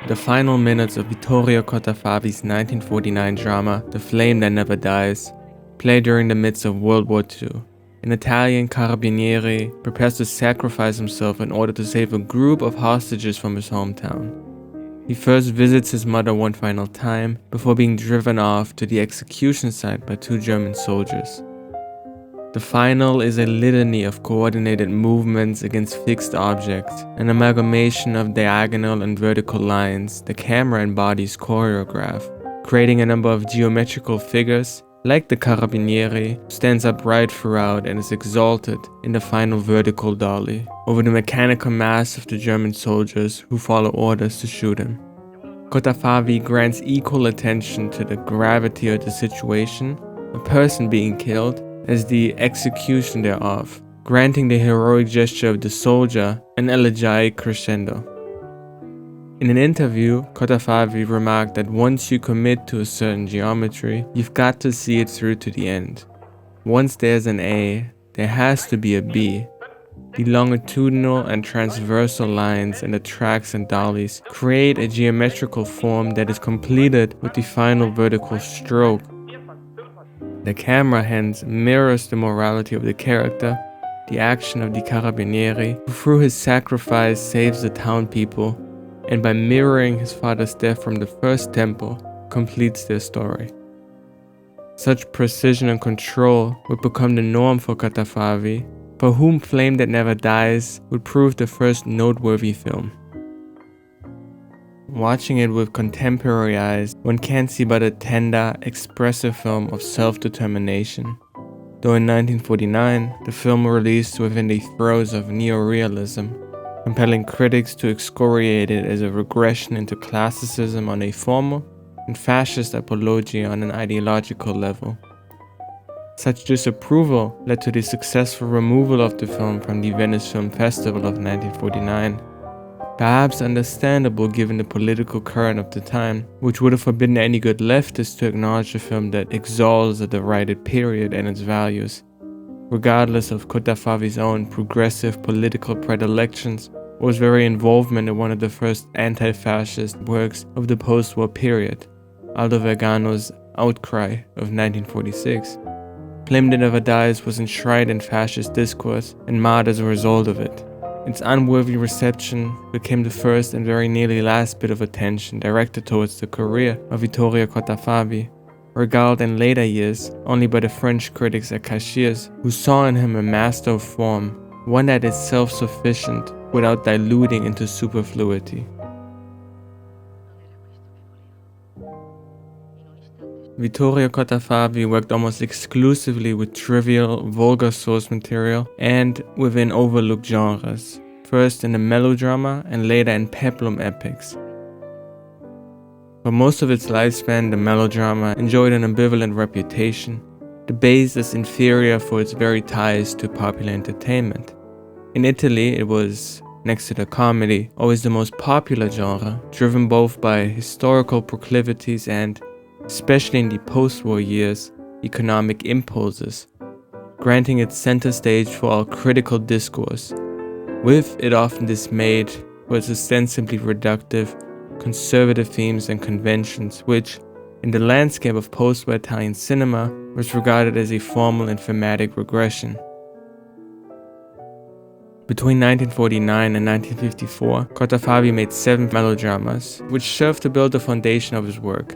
The final minutes of Vittorio Cottafavi's 1949 drama, The Flame That Never Dies, played during the midst of World War II. An Italian carabinieri prepares to sacrifice himself in order to save a group of hostages from his hometown. He first visits his mother one final time before being driven off to the execution site by two German soldiers. The final is a litany of coordinated movements against fixed objects, an amalgamation of diagonal and vertical lines the camera embodies choreograph, creating a number of geometrical figures, like the carabinieri, stands upright throughout and is exalted in the final vertical dolly over the mechanical mass of the German soldiers who follow orders to shoot him. Cottafavi grants equal attention to the gravity of the situation, a person being killed, as the execution thereof, granting the heroic gesture of the soldier an elegiac crescendo. In an interview, Cottafavi remarked that once you commit to a certain geometry, you've got to see it through to the end. Once there's an A, there has to be a B. The longitudinal and transversal lines in the tracks and dollies create a geometrical form that is completed with the final vertical stroke. The camera hence mirrors the morality of the character, the action of the carabinieri, who through his sacrifice saves the town people, and by mirroring his father's death from the first temple, completes their story. Such precision and control would become the norm for Cottafavi, for whom Flame That Never Dies would prove the first noteworthy film. Watching it with contemporary eyes, one can't see but a tender, expressive film of self-determination. Though in 1949, the film released within the throes of neorealism, compelling critics to excoriate it as a regression into classicism on a formal and fascist apology on an ideological level. Such disapproval led to the successful removal of the film from the Venice Film Festival of 1949. Perhaps understandable given the political current of the time, which would have forbidden any good leftist to acknowledge a film that exalts a derided period and its values, regardless of Cottafavi's own progressive political predilections or his very involvement in one of the first anti-fascist works of the post-war period, Aldo Vergano's Outcry of 1946. Flame That Never Dies was enshrined in fascist discourse and marred as a result of it. Its unworthy reception became the first and very nearly last bit of attention directed towards the career of Vittorio Cottafavi, regaled in later years only by the French critics at Caxias, who saw in him a master of form, one that is self-sufficient without diluting into superfluity. Vittorio Cottafavi worked almost exclusively with trivial, vulgar source material and within overlooked genres, first in the melodrama and later in peplum epics. For most of its lifespan, the melodrama enjoyed an ambivalent reputation, debased as inferior for its very ties to popular entertainment. In Italy, it was, next to the comedy, always the most popular genre, driven both by historical proclivities and, especially in the post-war years, economic impulses, granting it center stage for all critical discourse, with it often dismayed for its ostensibly reductive, conservative themes and conventions which, in the landscape of post-war Italian cinema, was regarded as a formal and thematic regression. Between 1949 and 1954, Cottafavi made 7 melodramas, which served to build the foundation of his work.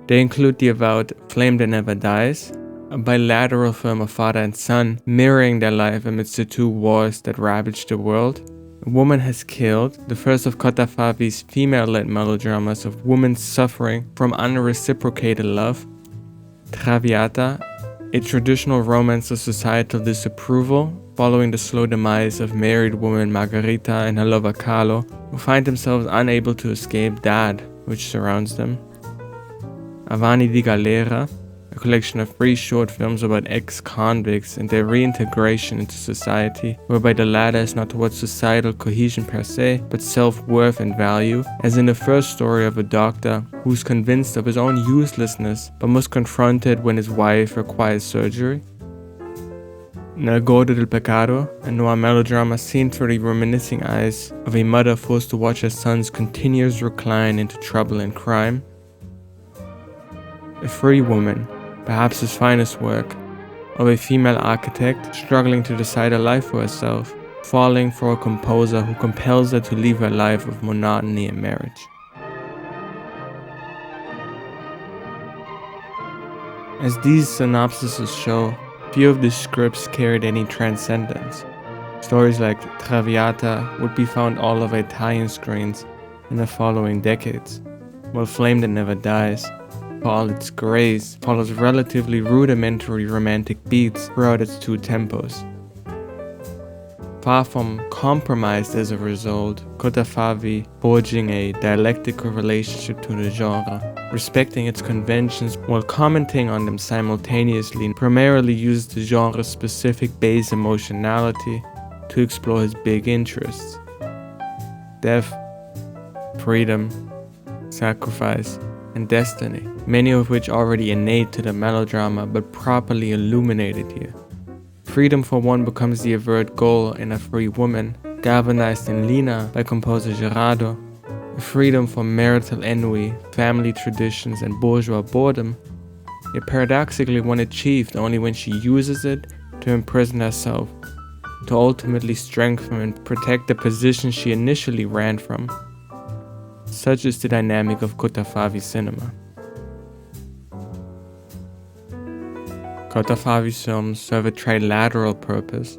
They include the avowed Flame That Never Dies, a bilateral film of father and son mirroring their life amidst the two wars that ravaged the world. A Woman Has Killed, the first of Cottafavi's female-led melodramas of women suffering from unreciprocated love. Traviata, a traditional romance of societal disapproval following the slow demise of married woman Margherita and her lover Carlo, who find themselves unable to escape Dad, which surrounds them. Avani di Galera, a collection of 3 short films about ex-convicts and their reintegration into society, whereby the latter is not towards societal cohesion per se, but self-worth and value, as in the first story of a doctor who's convinced of his own uselessness but must confront it when his wife requires surgery. In El Gordo del Pecado, a noir melodrama seen through the reminiscing eyes of a mother forced to watch her son's continuous recline into trouble and crime. A free woman, perhaps his finest work, of a female architect struggling to decide a life for herself, falling for a composer who compels her to leave her life of monotony and marriage. As these synopsises show, few of the scripts carried any transcendence. Stories like Traviata would be found all over Italian screens in the following decades, while Flame That Never Dies, for all its grace, follows relatively rudimentary romantic beats throughout its two tempos. Far from compromised as a result, Kotafavi forging a dialectical relationship to the genre, respecting its conventions while commenting on them simultaneously, primarily uses the genre's specific base emotionality to explore his big interests: death, freedom, sacrifice, and destiny, many of which already innate to the melodrama but properly illuminated here. Freedom for one becomes the avert goal in A Free Woman, galvanized in Lina by composer Gerardo. Freedom from marital ennui, family traditions, and bourgeois boredom, yet paradoxically one achieved only when she uses it to imprison herself, to ultimately strengthen and protect the position she initially ran from. Such is the dynamic of Kotafavi cinema. Kotafavi's films serve a trilateral purpose.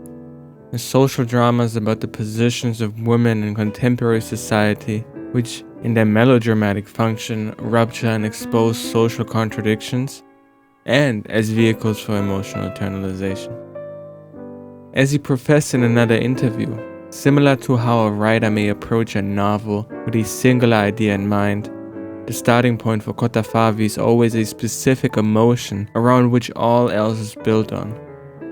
The social dramas about the positions of women in contemporary society, which in their melodramatic function rupture and expose social contradictions, and as vehicles for emotional internalization. As he professed in another interview, similar to how a writer may approach a novel with a singular idea in mind, the starting point for Kotafavi is always a specific emotion around which all else is built on,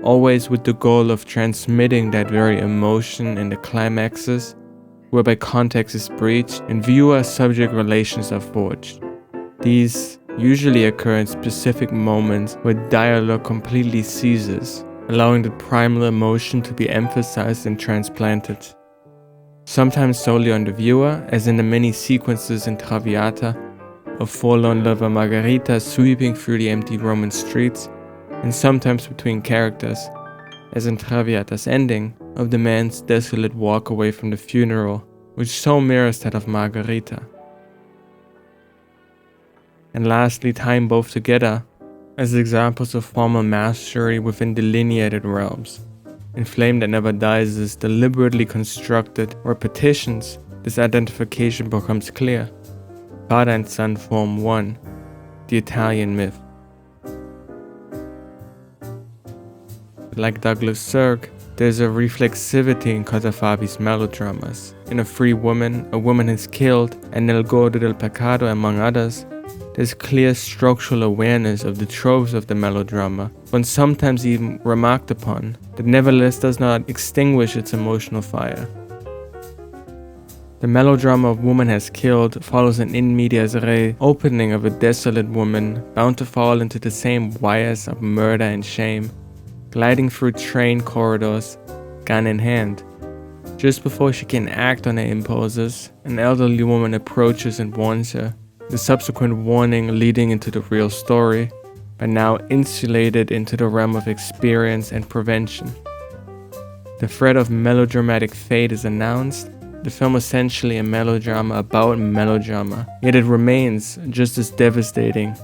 always with the goal of transmitting that very emotion in the climaxes, whereby context is breached and viewer-subject relations are forged. These usually occur in specific moments where dialogue completely ceases, allowing the primal emotion to be emphasized and transplanted. Sometimes solely on the viewer, as in the many sequences in Traviata of forlorn lover Margherita sweeping through the empty Roman streets, and sometimes between characters, as in Traviata's ending of the man's desolate walk away from the funeral, which so mirrors that of Margherita. And lastly, tying both together as examples of formal mastery within delineated realms. In Flame That Never Dies is deliberately constructed repetitions, this identification becomes clear. Father and son form one, the Italian myth. Like Douglas Sirk, there's a reflexivity in Kotafavi's melodramas. In A Free Woman, A Woman Is Killed, and El Gordo del Pecado, among others, there's clear structural awareness of the tropes of the melodrama, one sometimes even remarked upon, that nevertheless does not extinguish its emotional fire. The melodrama of Woman Has Killed follows an in medias res opening of a desolate woman bound to fall into the same wires of murder and shame, gliding through train corridors, gun in hand. Just before she can act on her impulses, an elderly woman approaches and warns her, the subsequent warning leading into the real story, but now insulated into the realm of experience and prevention. The threat of melodramatic fate is announced, the film essentially a melodrama about melodrama, yet it remains just as devastating.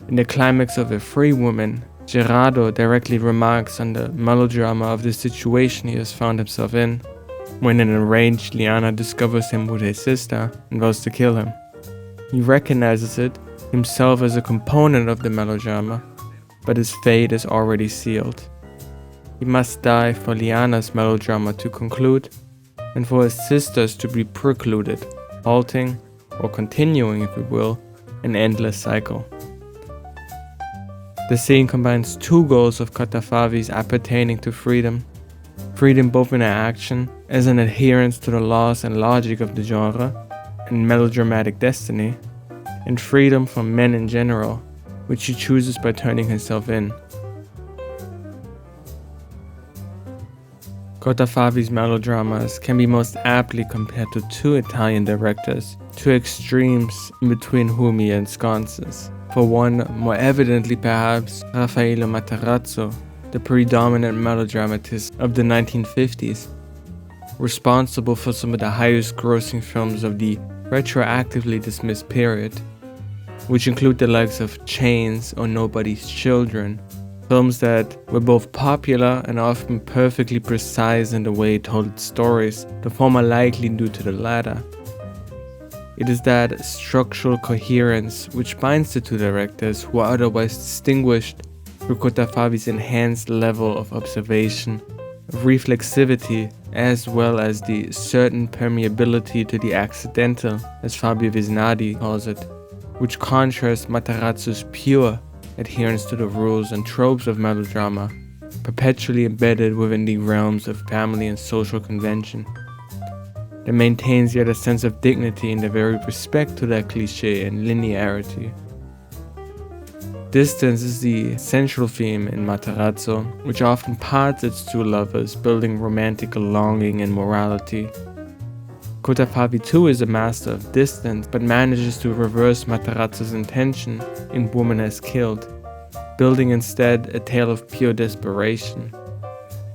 In the climax of A Free Woman, Gerardo directly remarks on the melodrama of the situation he has found himself in, when an enraged Liana discovers him with his sister and vows to kill him. He recognizes it himself as a component of the melodrama, but his fate is already sealed. He must die for Liana's melodrama to conclude, and for his sisters to be precluded, halting, or continuing, if you will, an endless cycle. The scene combines two goals of Kotafavi's appertaining to freedom. Freedom both in her action, as an adherence to the laws and logic of the genre, and melodramatic destiny, and freedom from men in general, which she chooses by turning herself in. Cotafavi's melodramas can be most aptly compared to two Italian directors, two extremes in between whom he ensconces. For one, more evidently perhaps, Raffaello Matarazzo, the predominant melodramatist of the 1950s, responsible for some of the highest grossing films of the retroactively dismissed period, which include the likes of Chains or Nobody's Children, films that were both popular and often perfectly precise in the way it told its stories, the former likely due to the latter. It is that structural coherence which binds the two directors, who are otherwise distinguished through Cotafavi's enhanced level of observation, of reflexivity, as well as the certain permeability to the accidental, as Fabio Visnadi calls it, which contrasts Matarazzo's pure adherence to the rules and tropes of melodrama, perpetually embedded within the realms of family and social convention, that maintains yet a sense of dignity in the very respect to that cliché and linearity. Distance is the central theme in Matarazzo, which often parts its two lovers, building romantic longing and morality. Cotafavi too is a master of distance, but manages to reverse Matarazzo's intention in Woman Has Killed, building instead a tale of pure desperation.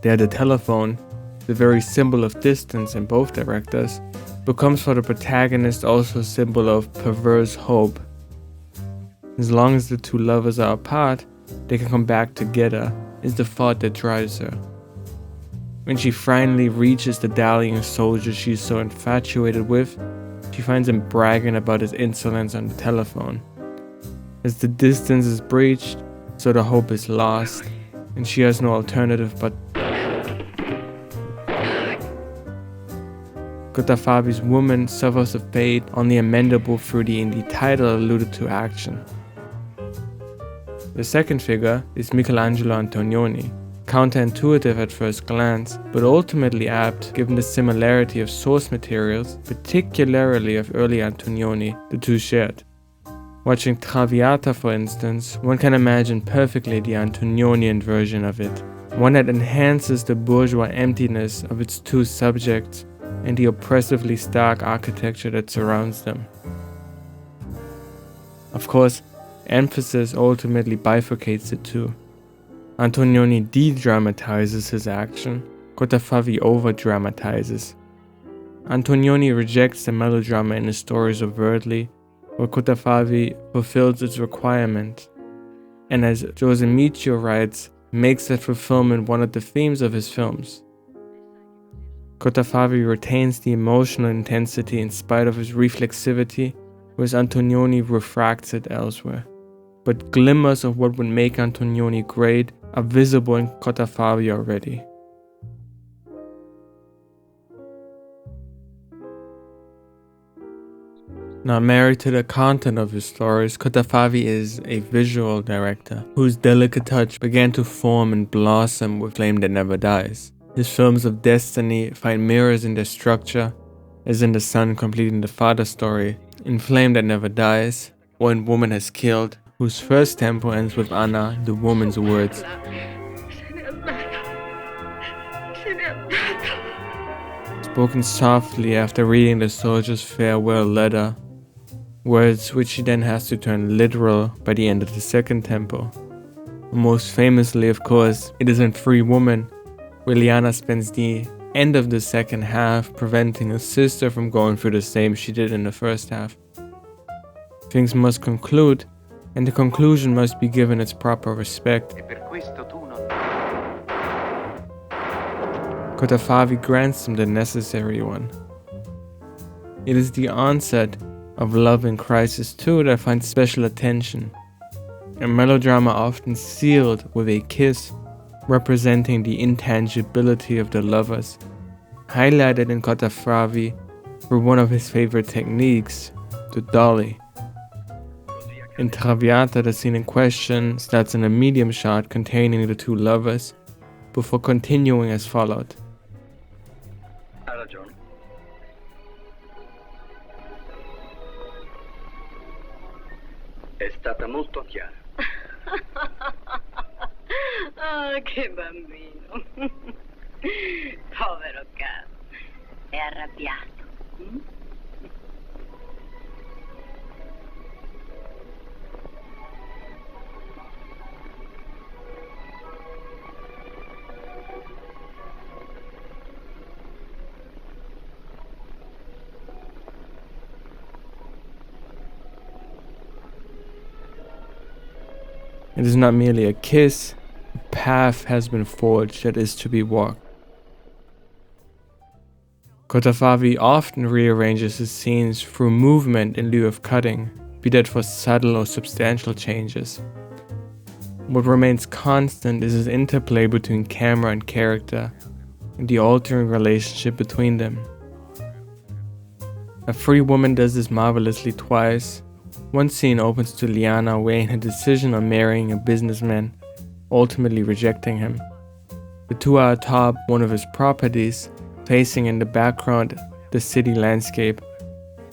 There the telephone, the very symbol of distance in both directors, becomes for the protagonist also a symbol of perverse hope. As long as the two lovers are apart, they can come back together, is the thought that drives her. When she finally reaches the dallying soldier she's so infatuated with, she finds him bragging about his insolence on the telephone. As the distance is breached, so the hope is lost, and she has no alternative but Cotafavi's woman suffers a fate only amendable through the in the title alluded to action. The second figure is Michelangelo Antonioni, counterintuitive at first glance, but ultimately apt given the similarity of source materials, particularly of early Antonioni, the two shared. Watching Traviata, for instance, one can imagine perfectly the Antonionian version of it, one that enhances the bourgeois emptiness of its two subjects and the oppressively stark architecture that surrounds them. Of course, emphasis ultimately bifurcates the two. Antonioni de-dramatizes his action, Cotafavi over-dramatizes. Antonioni rejects the melodrama in his stories overtly, while Cotafavi fulfills its requirement, and as Jose Michio writes, makes that fulfillment one of the themes of his films. Cotafavi retains the emotional intensity in spite of his reflexivity, whereas Antonioni refracts it elsewhere. But glimmers of what would make Antonioni great are visible in Cotafavi already. Not married to the content of his stories, Cotafavi is a visual director whose delicate touch began to form and blossom with Flame That Never Dies. His films of destiny find mirrors in their structure, as in The Son Completing the Father story, in Flame That Never Dies, or in Woman Has Killed, whose first tempo ends with Anna, the woman's words. Spoken softly after reading the soldier's farewell letter, words which she then has to turn literal by the end of the second tempo. Most famously, of course, it is in Free Woman, where Liana spends the end of the second half preventing her sister from going through the same she did in the first half. Things must conclude, and the conclusion must be given its proper respect. Cotafavi grants him the necessary one. It is the onset of love in crisis too that finds special attention. A melodrama often sealed with a kiss, representing the intangibility of the lovers, highlighted in Cotafavi through one of his favorite techniques, the dolly. In Traviata, the scene in question starts in a medium shot containing the two lovers, before continuing as followed. Ha ragione. È stata molto chiara. Ah, che bambino. Povero caro. È arrabbiato. Mm? It is not merely a kiss, a path has been forged that is to be walked. Kotafavi often rearranges his scenes through movement in lieu of cutting, be that for subtle or substantial changes. What remains constant is his interplay between camera and character, and the altering relationship between them. A free woman does this marvelously twice. One scene opens to Liana weighing her decision on marrying a businessman, ultimately rejecting him. The two are atop one of his properties, facing in the background the city landscape,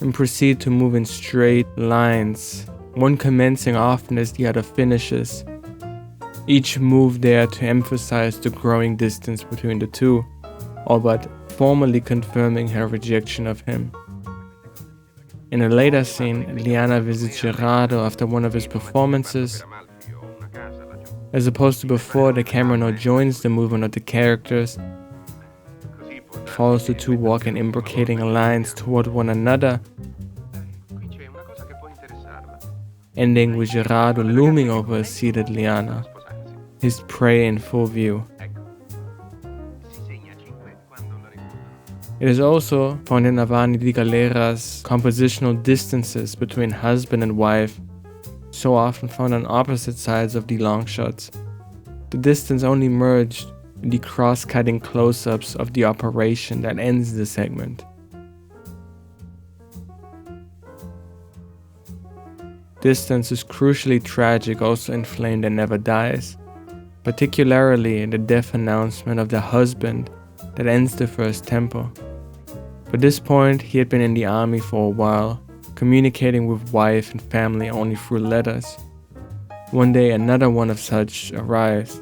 and proceed to move in straight lines, one commencing often as the other finishes. Each move there to emphasize the growing distance between the two, all but formally confirming her rejection of him. In a later scene, Liana visits Gerardo after one of his performances. As opposed to before, the camera now joins the movement of the characters, follows the two walking imbricating lines toward one another, ending with Gerardo looming over a seated Liana, his prey in full view. It is also found in Navani di Galera's compositional distances between husband and wife, so often found on opposite sides of the long shots. The distance only merged in the cross-cutting close-ups of the operation that ends the segment. Distance is crucially tragic also in Flame That Never Dies, particularly in the death announcement of the husband that ends the first tempo. By this point, he had been in the army for a while, communicating with wife and family only through letters. One day, another one of such arrives.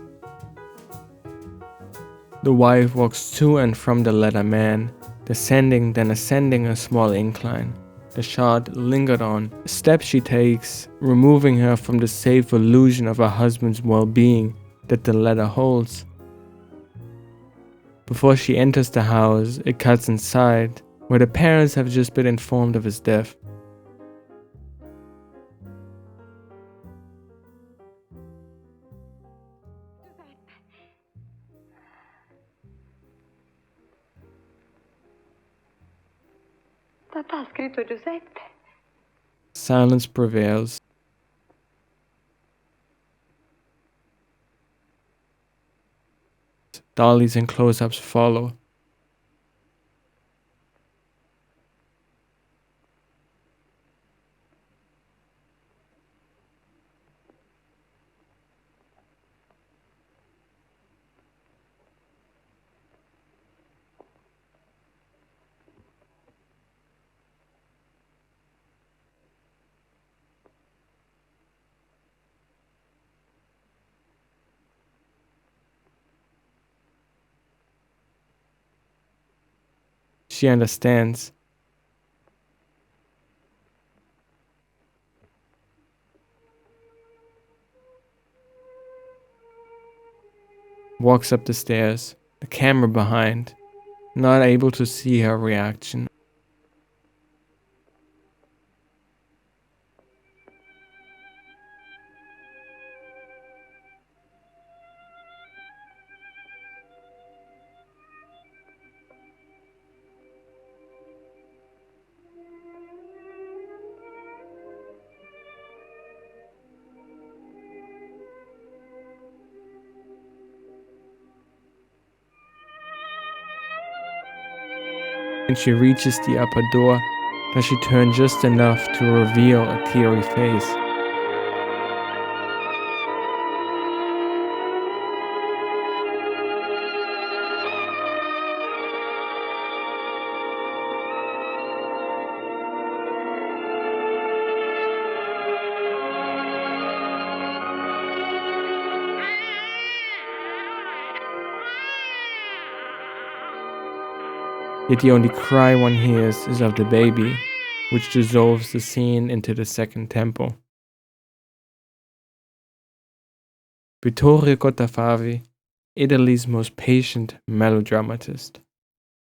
The wife walks to and from the letter man, descending then ascending a small incline. The shot lingered on the step she takes, removing her from the safe illusion of her husband's well-being that the letter holds. Before she enters the house, it cuts inside, where the parents have just been informed of his death. Papà ha scritto Giuseppe. Silence prevails. Dollies and close-ups follow. She understands. Walks up the stairs, the camera behind, not able to see her reaction. When she reaches the upper door, does she turn just enough to reveal a teary face. Yet the only cry one hears is of the baby, which dissolves the scene into the second tempo. Vittorio Cottafavi, Italy's most patient melodramatist.